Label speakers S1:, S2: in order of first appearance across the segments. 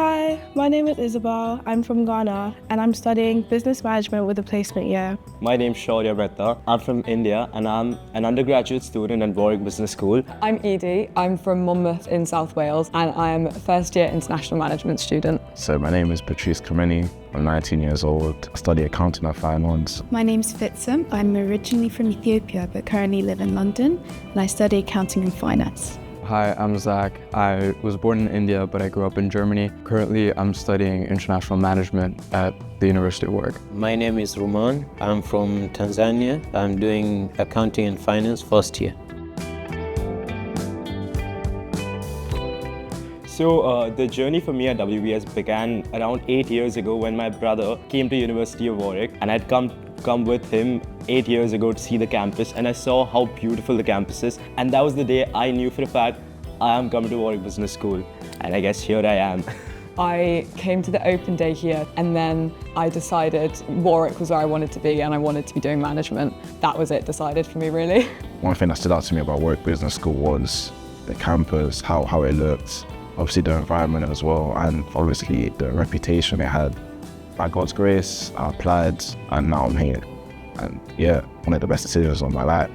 S1: Hi, my name is Isabel. I'm from Ghana and I'm studying business management with a placement year.
S2: My name's Shaurya Mehta. I'm from India and I'm an undergraduate student at Warwick Business School.
S3: I'm Edie. I'm from Monmouth in South Wales and I'm a first year international management student.
S4: So my name is Patrice Kameni. I'm 19 years old. I study accounting and finance.
S5: My name's Fitsum. I'm originally from Ethiopia but currently live in London and I study accounting and finance.
S6: Hi, I'm Zach. I was born in India, but I grew up in Germany. Currently, I'm studying international management at the University of Warwick.
S7: My name is Ruman. I'm from Tanzania. I'm doing accounting and finance first year.
S2: So the journey for me at WBS began around 8 years ago when my brother came to University of Warwick, and I'd come with him 8 years ago to see the campus, and I saw how beautiful the campus is, and that was the day I knew for a fact I am coming to Warwick Business School, and I guess here I am.
S3: I came to the open day here and then I decided Warwick was where I wanted to be and I wanted to be doing management. That was it decided for me really.
S4: One thing that stood out to me about Warwick Business School was the campus, how it looked, obviously the environment as well, and obviously the reputation it had. By God's grace, I applied and now I'm here. And yeah, one of the best decisions of my life.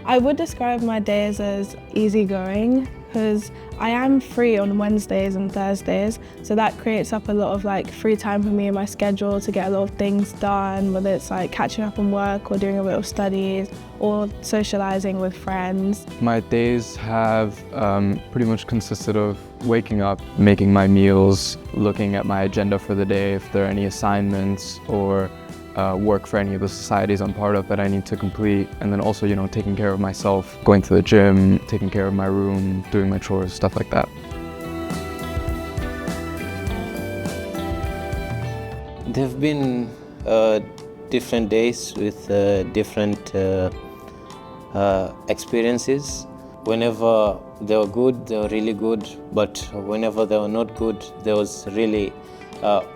S1: I would describe my days as easygoing because I am free on Wednesdays and Thursdays, so that creates up a lot of free time for me in my schedule to get a lot of things done, whether it's catching up on work or doing a bit of studies or socializing with friends.
S6: My days have pretty much consisted of waking up, making my meals, looking at my agenda for the day, if there are any assignments or work for any of the societies I'm part of that I need to complete, and then also, taking care of myself, going to the gym, taking care of my room, doing my chores, stuff like that.
S7: There have been different days with different experiences. Whenever they were good, they were really good, but whenever they were not good, there was really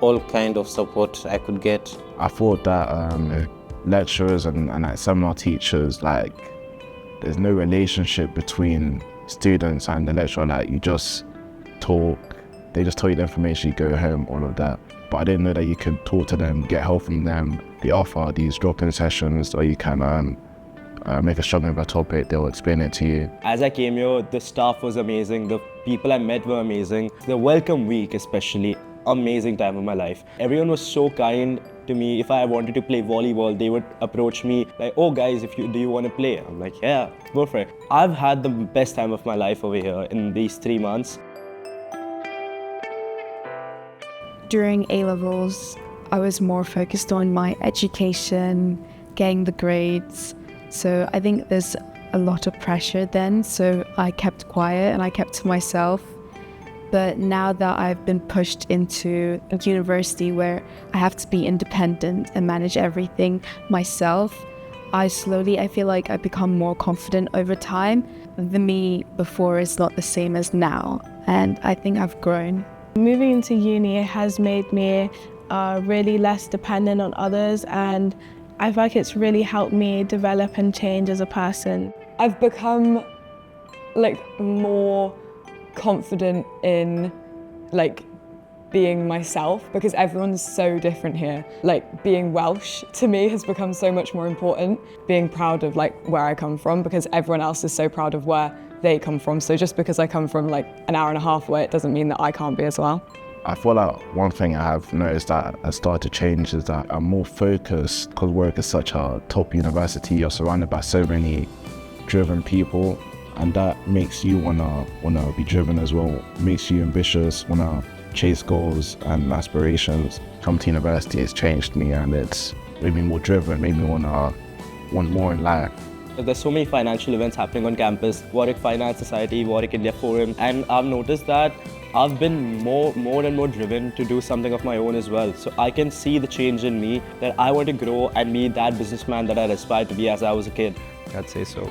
S7: all kind of support I could get.
S4: I thought that lecturers and seminar teachers, there's no relationship between students and the lecturer. You just talk, they just tell you the information, you go home, all of that. But I didn't know that you could talk to them, get help from them. They offer these drop-in sessions where you can make a struggle with a topic, they'll explain it to you.
S2: As I came here, the staff was amazing, the people I met were amazing. The welcome week especially, amazing time of my life. Everyone was so kind to me. If I wanted to play volleyball, they would approach me oh guys, do you want to play? I'm like, yeah, go for it. I've had the best time of my life over here in these 3 months.
S5: During A-levels, I was more focused on my education, getting the grades. So I think there's a lot of pressure then, so I kept quiet and I kept to myself. But now that I've been pushed into a university where I have to be independent and manage everything myself, I feel like I become more confident over time. The me before is not the same as now, and I think I've grown.
S1: Moving into uni has made me really less dependent on others, and I feel like it's really helped me develop and change as a person.
S3: I've become more confident in being myself because everyone's so different here. Being Welsh to me has become so much more important. Being proud of where I come from because everyone else is so proud of where they come from. So just because I come from an hour and a half away, it doesn't mean that I can't be as well.
S4: I feel like one thing I have noticed that has started to change is that I'm more focused because Warwick is such a top university. You're surrounded by so many driven people, and that makes you wanna be driven as well. Makes you ambitious, wanna chase goals and aspirations. Come to university, it's changed me, and it's made me more driven, made me want more in life.
S2: There's so many financial events happening on campus, Warwick Finance Society, Warwick India Forum, and I've noticed that I've been more and more driven to do something of my own as well. So I can see the change in me, that I want to grow and be that businessman that I aspired to be as I was a kid. I'd say so.